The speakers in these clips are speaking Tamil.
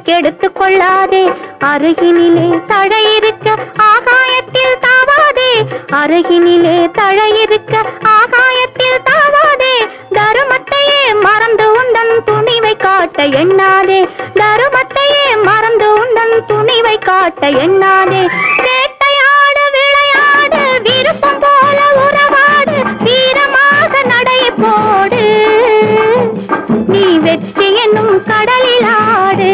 கெடுத்துக் கொள்ளாதே. அருகினிலே தழை இருக்க ஆகாயத்தில் தாவாதே. அருகினிலே தழை இருக்க ஆகாயத்தில் தாவாதே. தருமத்தையே மறந்து உந்தன் துணிவை காட்ட எண்ணாதே. தருமத்தையே மறந்து உந்தன் துணிவை காட்ட எண்ணாதே. வேட்டையாடு விளையாடு விருப்பம் போல உறவாடு வீரமாக நடை போடு. நீ வெற்றி என்னும் கடலில் ஆடு.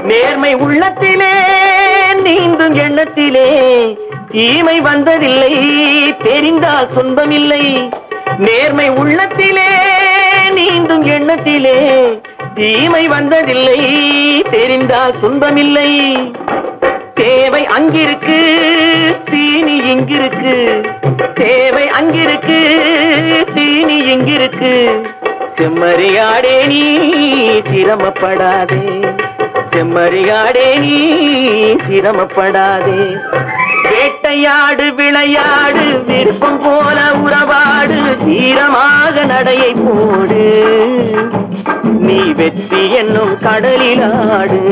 நேர்மை உள்ளத்திலே நீந்தும் எண்ணத்திலே தீமை வந்ததில்லை, தெரிந்தால் துன்பமில்லை. நேர்மை உள்ளத்திலே நீந்தும் எண்ணத்திலே தீமை வந்ததில்லை, தெரிந்தால் துன்பமில்லை. தேவை அங்கிருக்கு தீனி இங்கிருக்கு. தேவை அங்கிருக்கு தீனி இங்கிருக்கு. செம்மறியாடே நீ சிரமப்படாதே. செம்மறியாடே நீ சிரமப்படாதே. வேட்டையாடு விளையாடு விருப்பம் போல உறவாடு தீரமாக நடையை போடு. நீ வெற்றி என்னும் கடலில் ஆடு.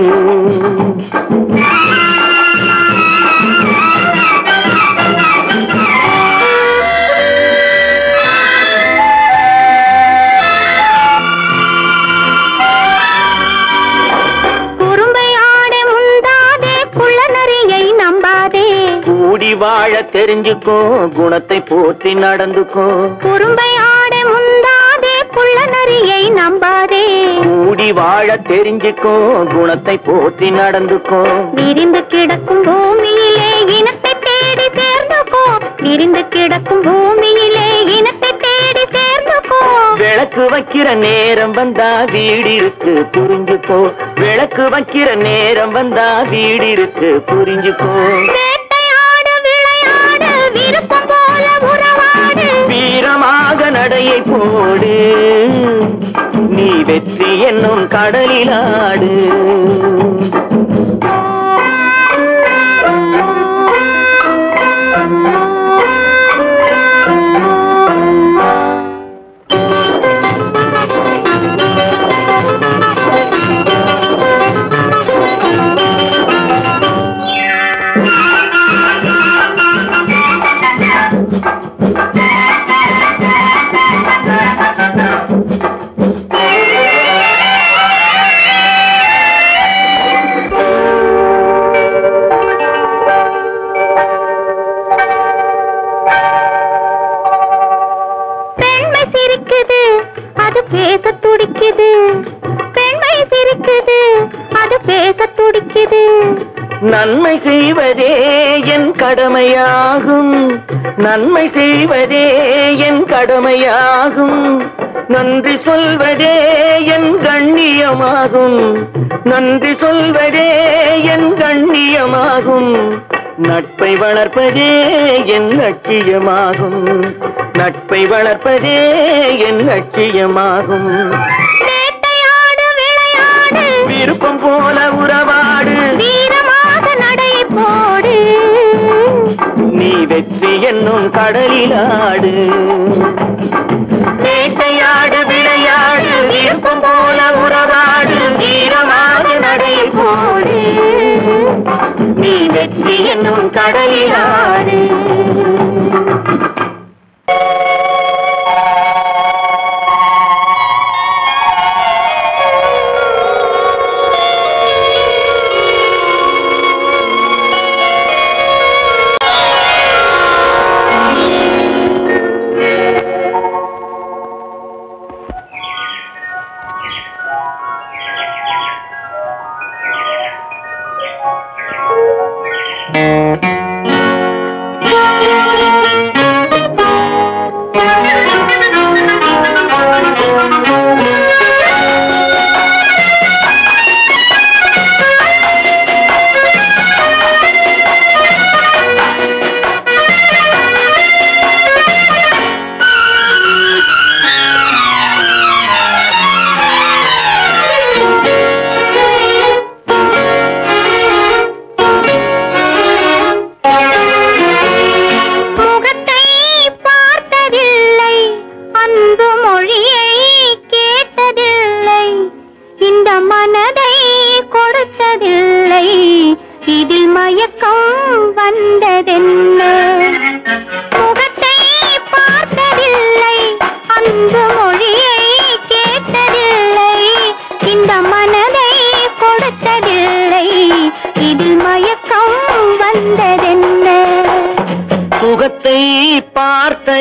கூடி வாழ தெரிஞ்சுக்கோ, குணத்தை போற்றி நடந்துக்கோ. குறும்பை ஆட முந்தாதே குள்ள நரியை நம்பாதே. கூடி வாழ தெரிஞ்சுக்கோ, குணத்தை போற்றி நடந்துக்கோ. விரிந்து கிடக்கும் பூமியிலே இனத்தை தேடி சேர்ந்துக்கோ. விரிந்து கிடக்கும் பூமியிலே இனத்தை தேடி சேர்ந்துக்கோ. விளக்கு வைக்கிற நேரம் வந்தா வீடு இருக்கு புரிஞ்சுக்கோ. விளக்கு வைக்கிற நேரம் வந்தா வீடு இருக்கு புரிஞ்சுக்கோ. விருப்பம் போல உறவாடு வீரமாக நடையை போடு. நீ வெற்றி என்னும் கடலில் ஆடு. பேச துடிக்குது. பெண்மை சிரிக்குது, அது பேச துடிக்குது. நன்மை செய்வதே என் கடமையாகும். நன்மை செய்வதே என் கடமையாகும். நன்றி சொல்வதே என் கண்ணியமாகும். நன்றி சொல்வதே என் கண்ணியமாகும். நட்பை வளர்ப்பதே என் லட்சியமாகும். நட்பை வளர்ப்பதே என் லட்சியமாகும். வேட்டையாடு விளையாடு விருப்பம் போல உறவாடு வீரமாக நடை போடு. நீ வெற்றி என்னும் கடலில் ஆடு. வேட்டையாடு விளையாடு விருப்பம் போல உறவாடு வீரமாக நடை போடு. நீ வெற்றி என்னும் கடலில் ஆடு.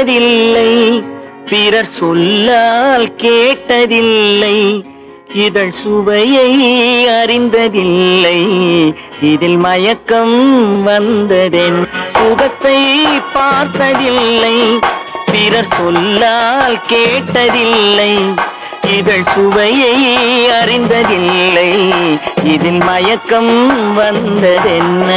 பார்த்ததில்லை, பிறர் சொல்லால் கேட்டதில்லை, இதழ் சுவையை அறிந்ததில்லை, இதில் மயக்கம் வந்ததென். சுகத்தை பார்த்ததில்லை, பிறர் சொல்லால் கேட்டதில்லை, இதழ் சுவையை அறிந்ததில்லை, இதில் மயக்கம் வந்ததென்ன.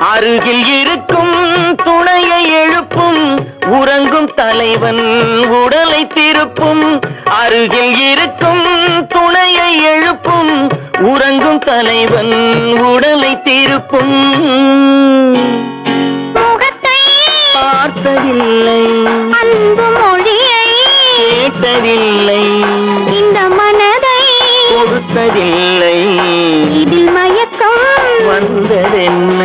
அருகில் இருக்கும் துணையை எழுப்பும் உறங்கும் தலைவன் உடலை திருப்பும். அருகில் இருக்கும் துணையை எழுப்பும் உறங்கும் தலைவன் உடலை திருப்பும். முகத்தை பார்த்ததில்லை, அன்பு மொழியை கேட்டதில்லை, இந்த மனதை கொடுத்ததில்லை, இதில் மயக்கம் வந்ததென்ன.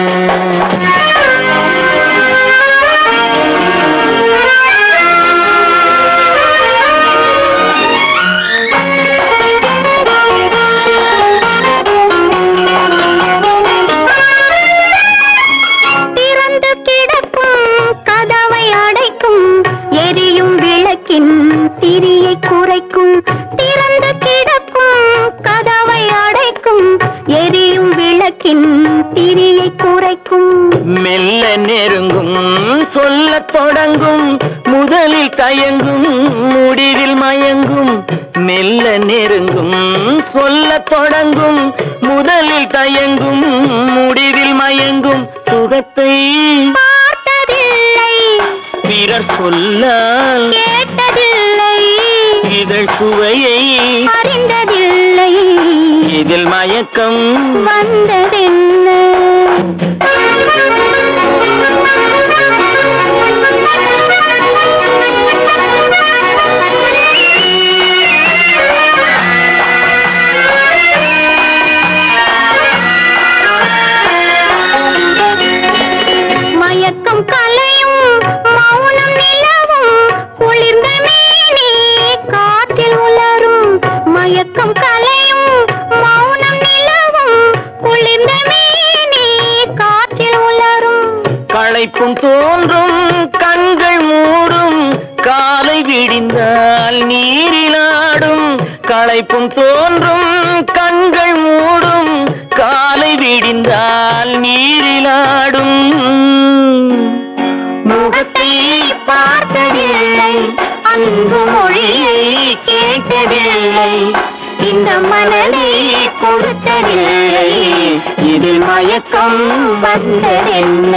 திரியை குறைக்கும், திறந்து கிடக்கும் கதவை அடைக்கும், எரியும் விளக்கின் திரியை குறைக்கும். மெல்ல நெருங்கும் சொல்லத் தொடங்கும், முதலில் தயங்கும் முடிவில் மயங்கும். மெல்ல நெருங்கும் சொல்லத் தொடங்கும், முதலில் தயங்கும் முடிவில் மயங்கும். சுகத்தை பார்த்ததில்லை, பிறர் சொல்லால் கேட்டதில்லை, இதழ் சுவையை அறிந்ததில்லை, இதில் மயக்கம் வந்ததென்ன. மயக்கம் கலையும் மௌனம் நிலவும், குளிர்ந்த மேனி காற்றில் உலரும். மயக்கம் கலையும் மௌனம் நிலவும், குளிர்ந்த மேனி காற்றில் உலரும். களைப்பும் தோன்றும் கண்கள் மூடும், காலை விடிந்தால் நீரிலாடும். களைப்பும் தோன்றும் கண்கள் மூடும், காலை விடிந்தால் நீரிலாடும். முகத்தை பார்த்ததில்லை, அன்பு மொழியை கேட்டதில்லை, இந்த மனதை கொடுத்ததில்லை, இதில் மயக்கம் வந்ததென்ன.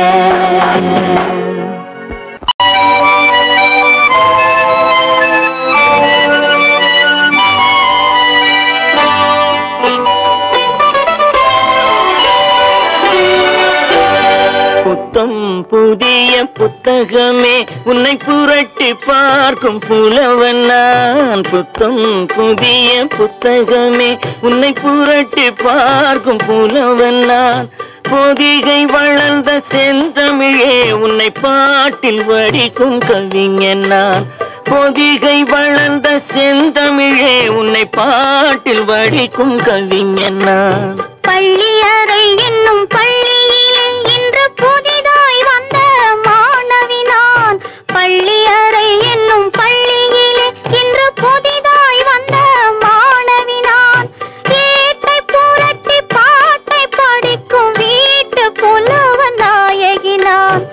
புத்தம் புதிய புத்தகமே உன்னை புரட்டி பார்க்கும் புலவன் நான். புத்தம் புதிய புத்தகமே உன்னை புரட்டி பார்க்கும் புலவன் நான். பொதிகை வளர்ந்த செந்தமிழே உன்னை பாட்டில் வடிக்கும் கவிஞன் நான். பொதிகை வளர்ந்த செந்தமிழே உன்னை பாட்டில் வடிக்கும் கவிஞன் நான். பள்ளியறை என்னும் பள்ளியிலே இன்று புதிதாய் வந்த மாணவி நான். பள்ளியறை என்னும் பள்ளியிலே இன்று புதிதாய் வந்த மாணவி நான். ஏட்டை புரட்டி பாட்டை படிக்கும் வீட்டு புலவன் நாயகி நான்.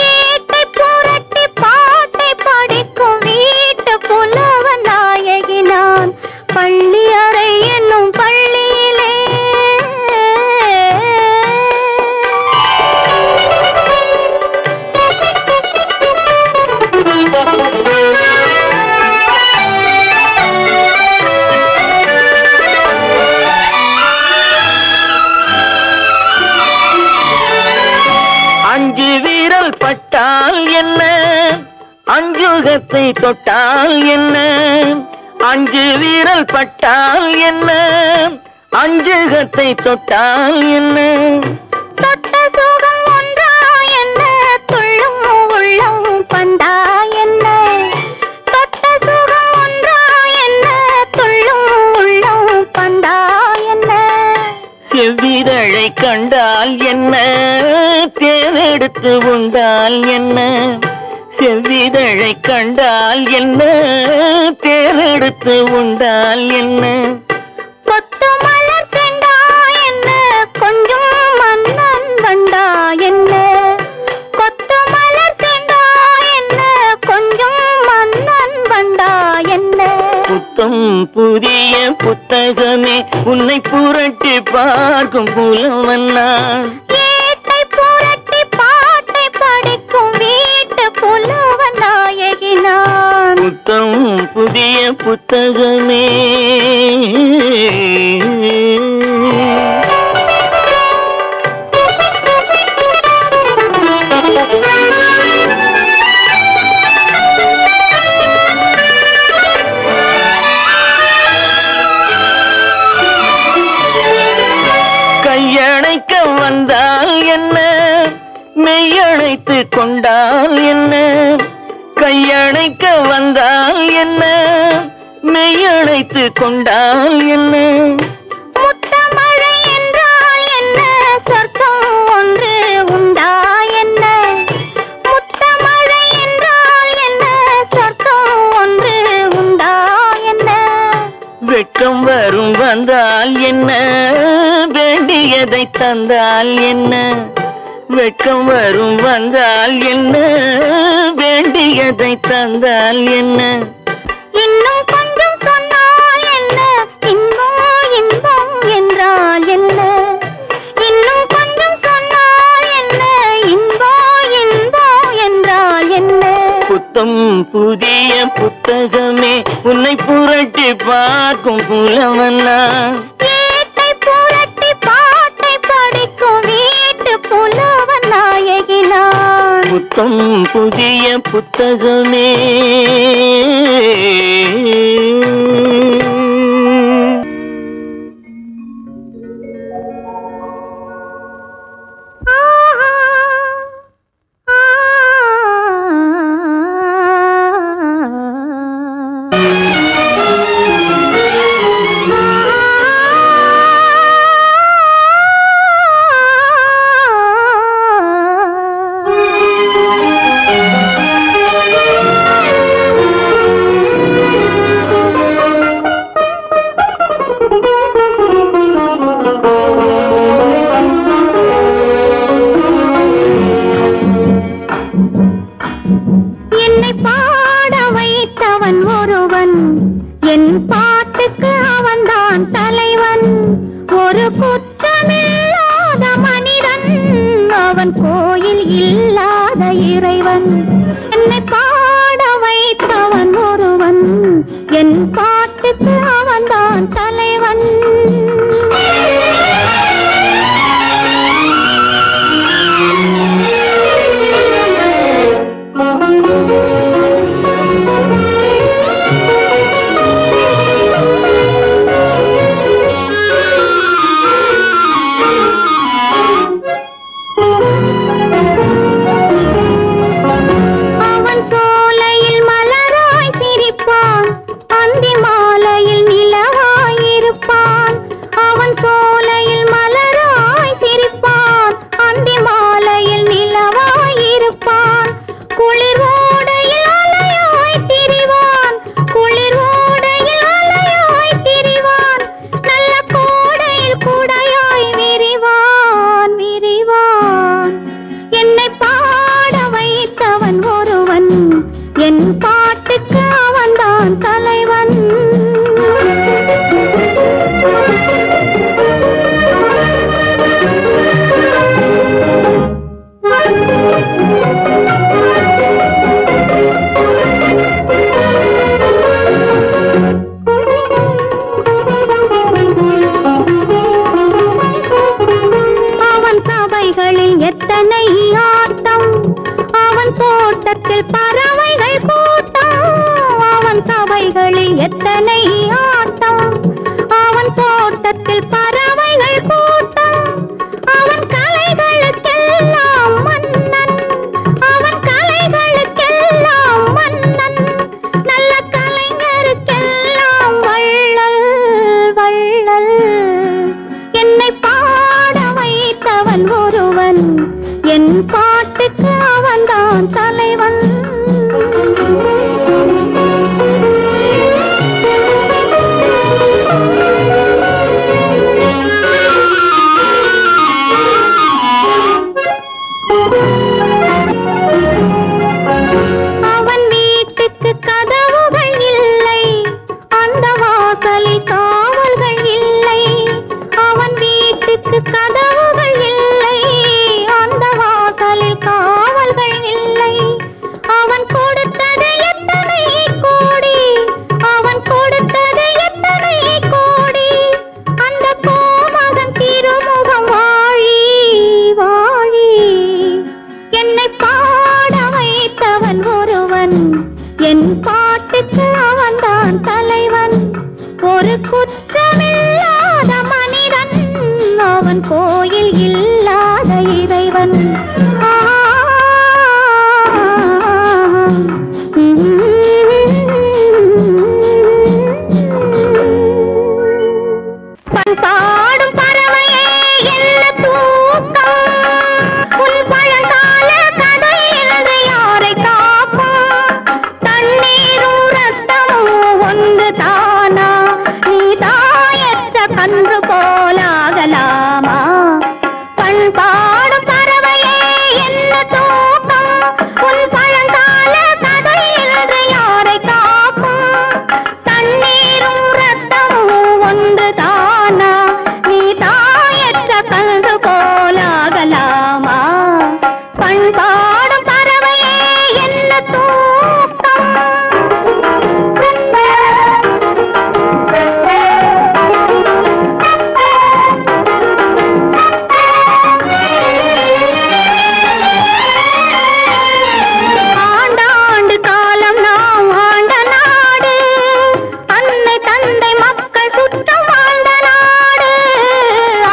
ஏட்டை புரட்டி பாட்டை படிக்கும் வீட்டு புலவன் நாயகி நான். பள்ளியறை என்னும் பள்ளியிலே அஞ்சு வீரல் பட்ட பட்டால் என்ன அஞ்சுகத்தை தொட்டால் என்ன அஞ்சு வீரல் பட்டால் என்ன அஞ்சுகத்தை தொட்டால் என்ன தொட்ட சுகம் ஒன்றா என்ன துள்ளும் உள்ளம் பந்தா என்ன தொட்ட சுகம் ஒன்றா என்ன துள்ளும் உள்ளம் பந்தா என்ன செவ்விதழை கண்டால் என்ன தேனெடுத்து உண்டால் என்ன செவ்விதழை கண்டால் என்ன தேனெடுத்து உண்டால் என்ன கொத்து மலர் செண்டா என்ன கொஞ்சம் மன்னன் வண்டா என்ன கொத்து மலர் செண்டா என்ன கொஞ்சம் மன்னன் வண்டா என்ன புத்தம் புதிய புத்தகமே உன்னை புரட்டி பார்க்கும் புலவன்னா ஏட்டை புரட்டி பாட்டை படிக்கும் வீட்டு புலவன் நாயகி நான் புத்தம் புதிய புத்தகமே கையணைக்க வந்தால் என்ன மெய்யணைத்து கொண்டால் என்ன கையணைக்க வந்தால் என்ன மெய்யணைத்து கொண்டால் என்ன முத்தமழை என்றால் என்ன சொர்க்கம் ஒன்று உண்டா என்ன முத்தமழை என்றால் என்ன சொர்க்கம் ஒன்று உண்டா என்ன வெட்கம் வரும் வந்தால் என்ன வேண்டியதை தந்தால் என்ன வெட்கம் வரும் வந்தால் என்ன வேண்டியதை தந்தால் என்ன இன்னும் கொஞ்சம் சொன்னால் என்ன இன்பம் இன்பம் என்றால் என்ன இன்னும் கொஞ்சம் சொன்னால் என்ன இன்பம் இன்பம் என்றால் என்ன புத்தம் புதிய புத்தகமே உன்னை புரட்டி பார்க்கும் புலவன்னா ஏட்டை புரட்டி பாட்டை படிக்கும் வீட்டு புலவன் நாயகி நான் புத்தம் புதிய புத்தகமே என்னை பாட வைத்தவன் ஒருவன் என் பாட்டுக்கு அவன்தான் தலைவன் ஒரு குற்றமில்லாத மனிதன் அவன் கோயில் இல்லாத இறைவன் என்னை பாட வைத்தவன் ஒருவன் என் பாட்டுக்கு அவன்தான் தலைவன் அவன் சோலையில் மலராய் சிரிப்பான் அந்தி எத்தனை ஆட்டம், அவன் தோட்டத்தில் பறவைகள் கூட்டம், அவன் கலைகளுக்கெல்லாம் மன்னன், அவன் கலைகளுக்கெல்லாம் மன்னன், நல்ல கலைஞருக்கெல்லாம் வள்ளல் வள்ளல். என்னை பாட வைத்தவன் ஒருவன், என் பாட்டுக்கு அவன்தான் தலைவன். அவன் வீட்டுக்கு கதவுகள் இல்லை, அந்த வாசலில் காவல்கள் இல்லை. அவன் வீட்டுக்கு கதவுகள் இல்லை, அந்த வாசலில் காவல்கள் இல்லை. அவன் கொடுத்தது எத்தனை கோடி, அவன் கொடுத்தது எத்தனை கோடி, அந்த கோமகன் திருமுகம் வாழி வாழி. என்னை பாட வைத்தவன் ஒருவன், என் பாட்டுக்கு அவன்தான் தலைவன். ஒரு குற்றமில்லாத மனிதன், அவன் கோயில் இல்லாத இறைவன். பாடும் பறவையே என்ன தூக்கம், உன் பழங்கால கதை என்று யாரை காப்போம். தண்ணீரும் ரத்தமும் ஒன்று தானா, நீ தாயற்ற கன்று போலாகலாமா. பண்பாடும் பறவையே என்ன தூக்கம், உன் பழங்கால கதை என்று யாரை காப்போம். தண்ணீரும் ரத்தமும் ஒன்று தானா, நீ தாயற்ற கன்று போலாகலாமா. பண்பாடும் பறவையே என்ன தூக்கம். ஆண்டாண்டு காலம் நாம் ஆண்ட நாடு, அன்னை தந்தை மக்கள் சுற்றம் வாழ்ந்த நாடு.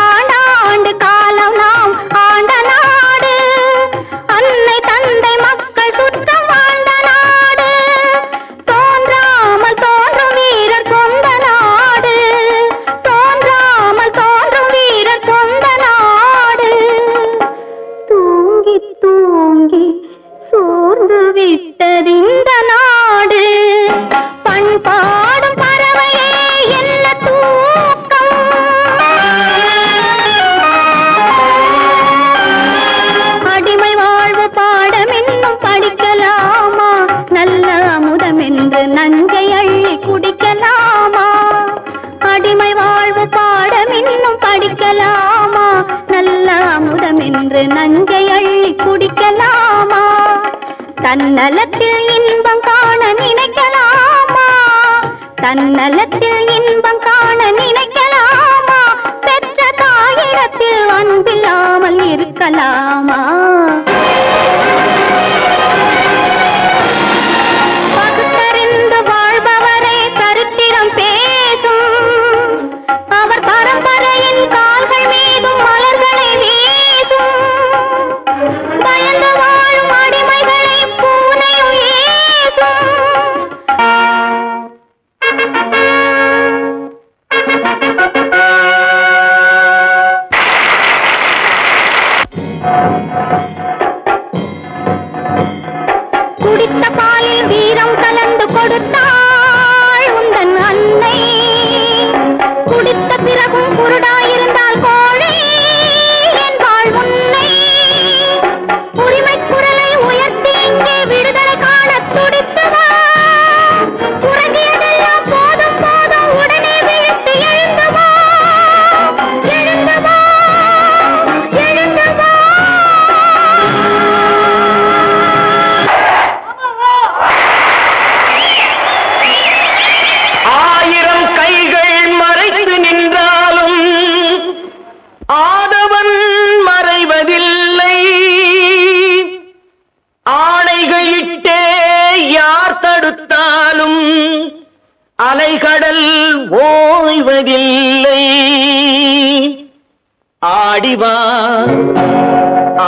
ஆண்டாண்டு காலம் நாம் ஆண்ட நாடு, அன்னை தந்தை மக்கள் சுற்றம் வாழ்ந்த நாடு. தோன்றாமல் தோன்றும் வீரர் சொந்த நாடு, தோன்றாமல் தோன்றும் வீரர் சொந்த நாடு. தூங்கி தூங்கி சோர்ந்து விட்டதிந்த நாடு. பண்பாடும் பறவையே என்ன தூக்கம். அடிமை வாழ்வு பாடம் இன்னும் படிக்கலாமா, நல்ல அமுதம் என்று நஞ்சை அள்ளி குடிக்கலாமா. அடிமை வாழ்வு பாடம் இன்னும் படிக்கலாமா, நல்ல அமுதம் என்று நஞ்சை அள்ளி குடிக்கலாமா. தன்னலத்தில் இன்பம் காண நினைக்கலாமா, தன்னலத்தில் இன்பம் காண நினைக்கலாமா. பெற்ற தாயிடத்தில் அன்பில்லாமல் இருக்கலாமா. பகுத்தறிந்து வாழ்பவரே சரித்திரம் பேசும், அவர் பரம்பரையின் கால்கள் மீதும் மலர்களை வீசும். பயந்து வாழும் அடிமைகளை பூனையும் ஏசும். குடித்த பாலில் வீரம் கலந்து கொடுத்தாள் உந்தன் அன்னை, குடித்த பிறகும் குருடாயிருந்தால் கோழை என்பாள் உன்னை. உரிமை குரலை உயர்த்தி இங்கே விடுதலை காண துடித்தவா, உறங்கியதெல்லாம் போதும் போதும் உடனே விழித்து எழுந்தவா, எழுந்தவா, எழுந்தவா. ஆயிரம் கைகள் மறைத்து நின்றாலும் ஆதவன் மறைவதில்லை. ஆணைகளிட்டே யார் தடுத்தாலும் அலைகடல் ஓய்வதில்லை ஆடிவா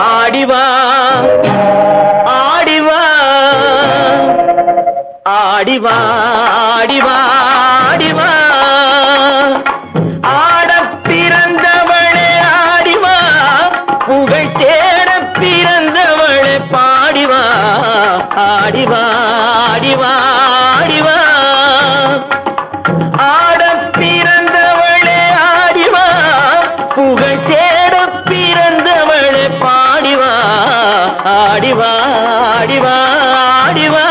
ஆடிவா ஆடிவா ஆடிவா ஆடிவா ஆடிவா ஆடப் பிறந்தவளே ஆடிவா புகழ் தேடப் பிறந்தவளே பாடிவா ஆடிவா ஆடிவா ஆடிவா ஆடப் பிறந்தவளே ஆடிவா புகழ் தேடப் பிறந்தவளே பாடிவா ஆடிவா ஆடிவா ஆடிவா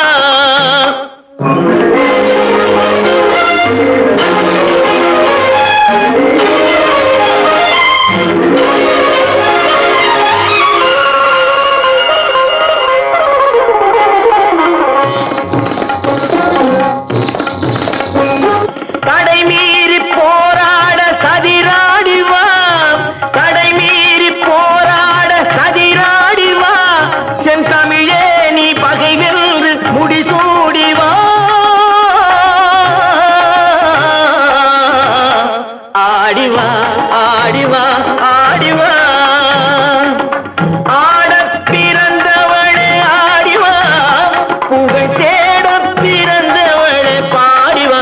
ஆடிவா ஆடிவா ஆடிவா ஆடப் பிறந்தவளே ஆடிவா புகழ் தேடப் பிறந்தவளே பாடிவா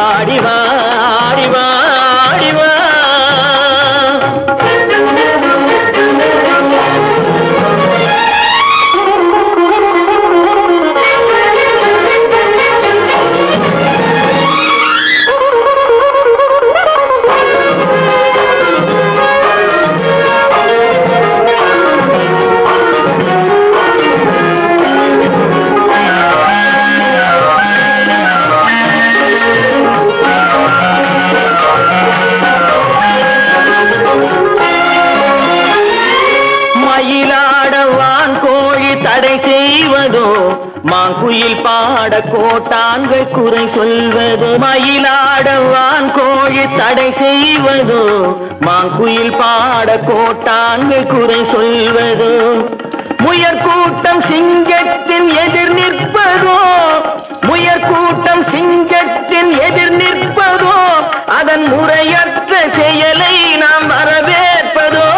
ஆடிவா ஆடிவா ஆடிவா மயிலாடவான் கோழி தடை செய்வதோ மாங்குயில் பாட கோட்டான்கள் குறை சொல்வதோ மயிலாடவான் கோழி தடை செய்வதோ மாங்குயில் பாட கோட்டான்கள் குறை சொல்வதோ முயற்கூட்டம் சிங்கத்தின் எதிர் நிற்பதோ முயற்கூட்டம் சிங்கத்தின் எதிர் நிற்பதோ அதன் முறையற்ற செயலை நாம் வரவேற்பதோ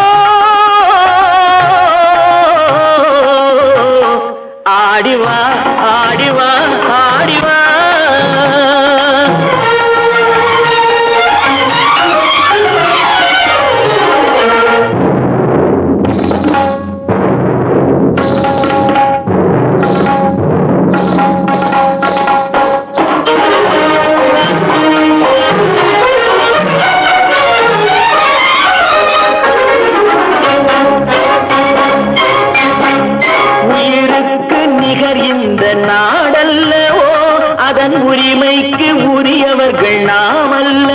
ஆடிவா ஆடிவா ஆடிவா இந்த நாடல்லவோ அதன் உரிமைக்கு உரியவர்கள் நாம் அல்ல